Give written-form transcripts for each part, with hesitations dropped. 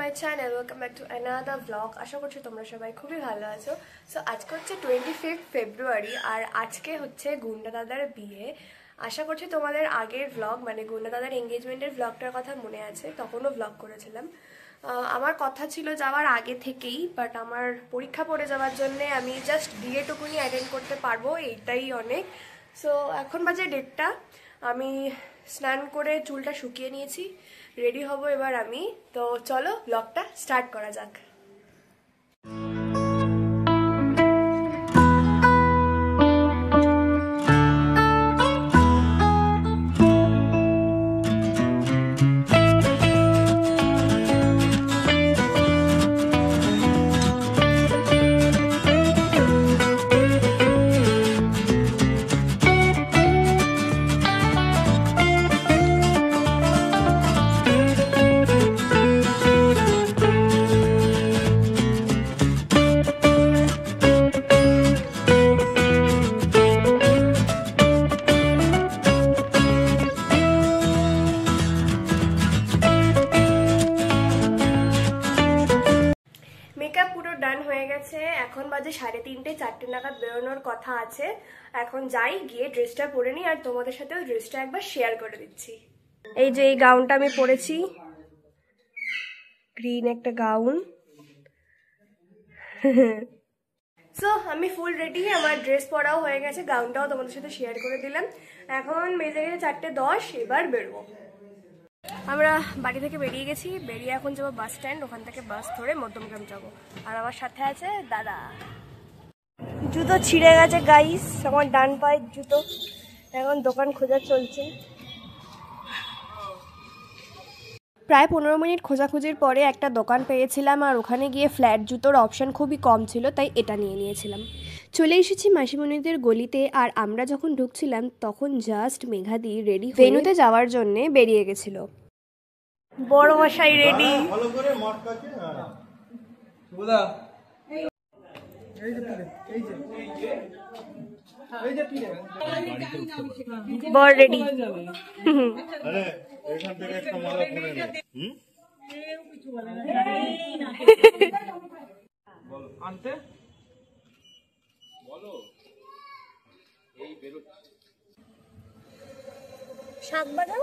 My channel, welcome back to another blog. আশা করছি তোমরা সবাই খুবই ভালো আছো। সো আজকে হচ্ছে 25 ফেব্রুয়ারি আর আজকে হচ্ছে গুন্ডা দাদার বিয়ে। আশা করছি তোমাদের আগের ব্লগ মানে গুন্ডা দাদার এঙ্গেজমেন্টের ব্লগটার কথা মনে আছে, তখনও ব্লগ করেছিলাম। আমার কথা ছিল যাওয়ার আগে থেকেই, বাট আমার পরীক্ষা পড়ে যাওয়ার জন্য আমি জাস্ট বিয়েটুকুনি অ্যাটেন্ড করতে পারবো, এইটাই অনেক। সো এখন বাজে 1:30, আমি স্নান করে চুলটা শুকিয়ে নিয়েছি, রেডি হব এবার আমি। তো চলো ব্লগটা স্টার্ট করা যাক। মেকআপ পুরো ডান হয়ে গেছে, এখন বাজে 3:30, 4টে নাগাদ বেরোনোর কথা আছে। এখন যাই, গিয়ে ড্রেসটা পরে নিই আর তোমাদের সাথেও ড্রেসটা একবার শেয়ার করে দিচ্ছি। এই যে এই গাউনটা আমি পরেছি, গ্রিন একটা গাউন। সো আমি ফুল রেডি, আমার ড্রেস পরাও হয়ে গেছে, গাউনটাও তোমাদের সাথে শেয়ার করে দিলাম। এখন বেজে গেছে 4:10, এবার বেরোবো। আমরা বাড়ি থেকে বেরিয়ে গেছি, বেরিয়ে এখন যাবো বাস স্ট্যান্ড, ওখান থেকে বাস ধরে মধ্যমগ্রাম যাবো। আর আমার সাথে আছে দাদা। জুতো ছিঁড়ে গেছে গাইস, আমার ডান পায়ের জুতো। এখন দোকান খোঁজা চলছে। প্রায় 15 মিনিট খোঁজাখুঁজির পরে একটা দোকান পেয়েছিলাম, আর ওখানে গিয়ে ফ্ল্যাট জুতোর অপশান খুবই কম ছিল, তাই এটা নিয়ে নিয়েছিলাম। চলে এসেছি মাসিমণিদের গলিতে, আর আমরা যখন ঢুকছিলাম তখন জাস্ট মেঘাদি রেডি ভেন্যুতে যাওয়ার জন্য বেরিয়ে গেছিল। বড় মশাই রেডি, বড় রেডি। শাক বাদাম,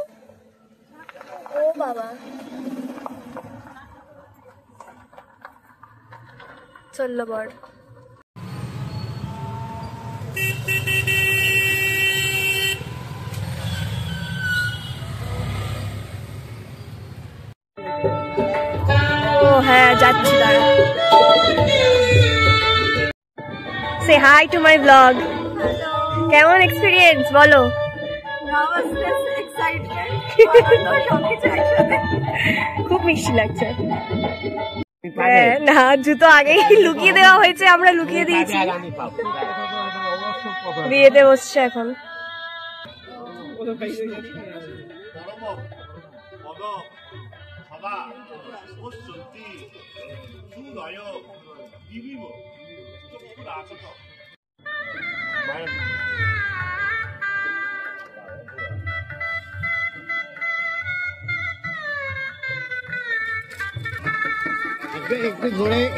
ও বাবা, চললো বড়। ও হ্যাঁ, যাচ্ছি দাঁড়া। সে হাই টু মাই ব্লগ। কেমন এক্সপিরিয়েন্স বলো? খুব মিষ্টি লাগছে। না, জুতো আগেই লুকিয়ে দেওয়া হয়েছে, আমরা লুকিয়ে দিয়েছি। বিয়েতে বসছে এখন।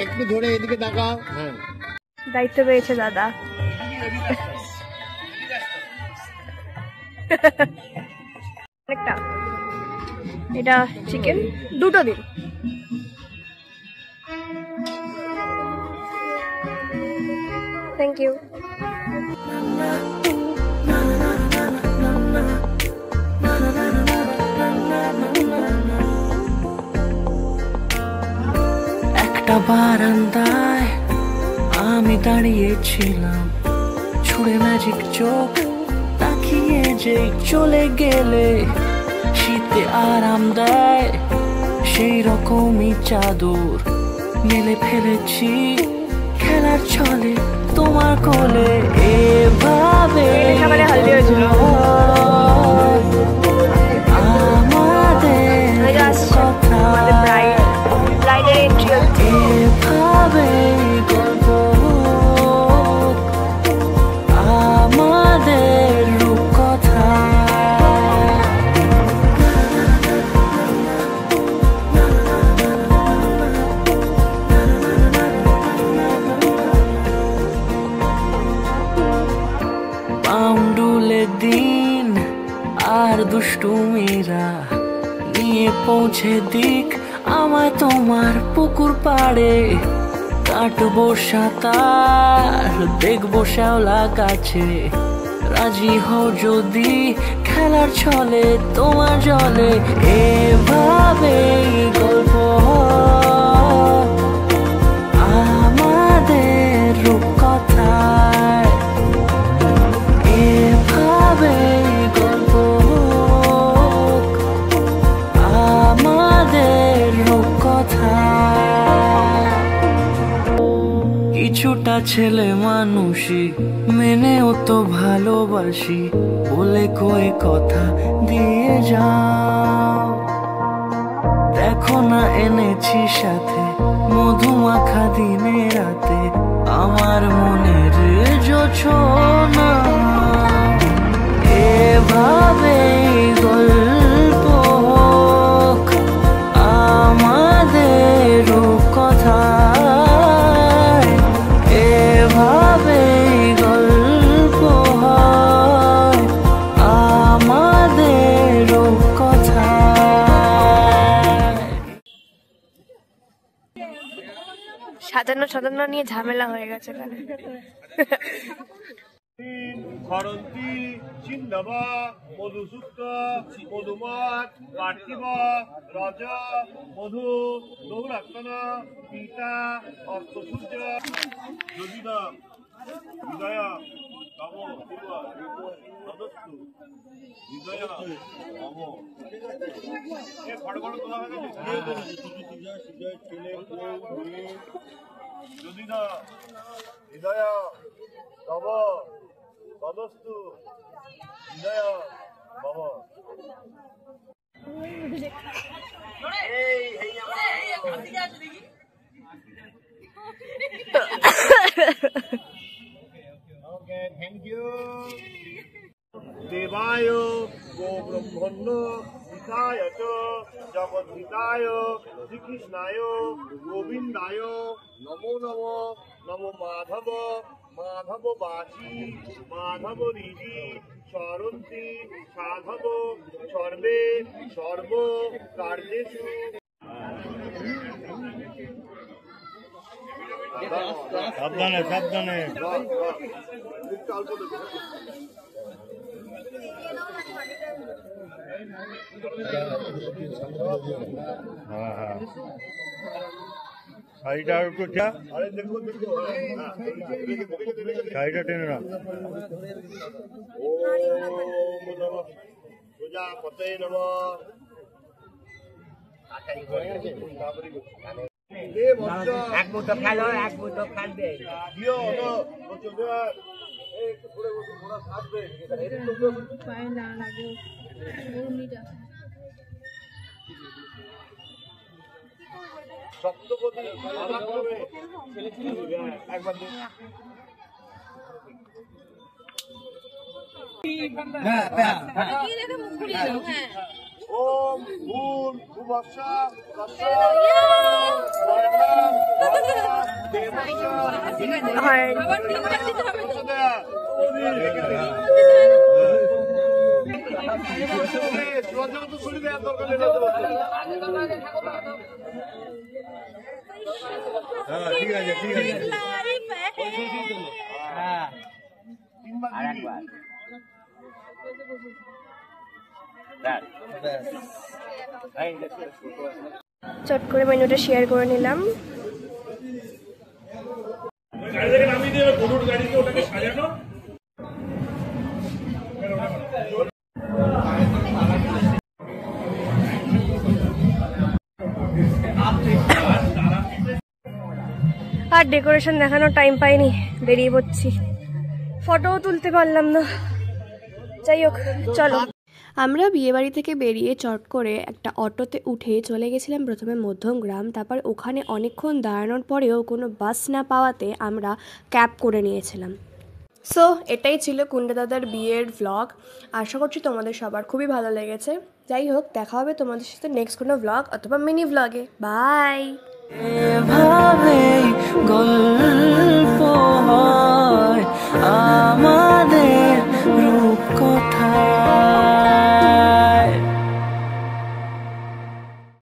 একটু ধরে এদিকে তাকাও। হ্যাঁ, দায়িত্ব পেয়েছে দাদা। একটা এটা চিকেন, দুটো দিন। Thank you. একটা বারান্দায় আমি দাঁড়িয়েছিলাম, ছুঁড়ে ম্যাজিক চোখ তাকিয়ে যে চলে গেলে শীতে আরাম দেয়, সেই রকমই চাদর মেলে ফেলেছি খেলার ছলে তোমার কোলে। এভাবে আমাদের কথা এভাবে গল্প আমাদের রূপকথা। দুষ্টুমিরা নিয়ে পৌঁছে দিক আমায় তোমার পুকুর পাড়ে। কাটবো সাঁতার, দেখবো শ্যাওলা গাছে, রাজি হও যদি খেলার ছলে তোমার জলে। এভাবেই গল্প আমাদের রূপকথায়, এভাবেই গল্প আমাদের রূপকথায়। কিছুটা ছেলে মানুষই মেনেও তো ভালোবাসি, বলে কয়ে কথা দিয়ে যাও। দেখো না এনেছি সাথে মধুমাখা দিনে রাতে, আমার মনের জোছনা। এভাবেই গল্প আমাদের রূপকথায়, এভাবেই গল্প হয় আমাদের রূপকথায়। সাজানো নিয়ে ঝামেলা হয়ে গেছে এখানে। খরন্তি সিন্ধবা মধুসূক্ত মধুমত পার্থিব রজ মধু নৌরাত্তন পিতা অষ্টসূর্য যদিনা হৃদয় নম সদস্তু হৃদয় নম এ খড়গড় তোলা হয়ে গেছে যদিনা হৃদয় নম সদস্তু হৃদয় নম। Okay, thank you. দেবায় গো ব্রহ্মণ্য হিতায় চ জগদ্ধিতায় শ্রীকৃষ্ণায় গোবিন্দায় নমো নমো নমো মাধব মাধব বাচি মাধব ঋষি সরন্তি সাধব সর্বে সর্ব কার্যেষু। সাবধানে সাবধানে। হ্যাঁ হ্যাঁ শাড়িটা একটু শাড়িটা টেনে না। প্রজাপতে নমঃ। এক মুঠো খেলো, এক মুঠো খাবে। সপ্তপদী একবার ওম ভূর ভুবস্য ঠিক আছে ঠিক আছে। চট করে মেনুটা শেয়ার করে নিলাম। আর ডেকোরেশন দেখানোর টাইম পাইনি, বেরিয়ে পড়ছি। ফটোও তুলতে পারলাম না। যাই হোক চলো। আমরা বিয়েবাড়ি থেকে বেরিয়ে চট করে একটা অটোতে উঠে চলে গেছিলাম প্রথমে মধ্যমগ্রাম। তারপর ওখানে অনেকক্ষণ দাঁড়ানোর পরেও কোনো বাস না পাওয়াতে আমরা ক্যাব করে নিয়েছিলাম। সো এটাই ছিল কুন্ডা দাদার বিয়ের ভ্লগ। আশা করছি তোমাদের সবার খুবই ভালো লেগেছে। যাই হোক, দেখা হবে তোমাদের সাথে নেক্সট কোনো ভ্লগ অথবা মিনি ভ্লগে। বাই। এভাবেই গল্প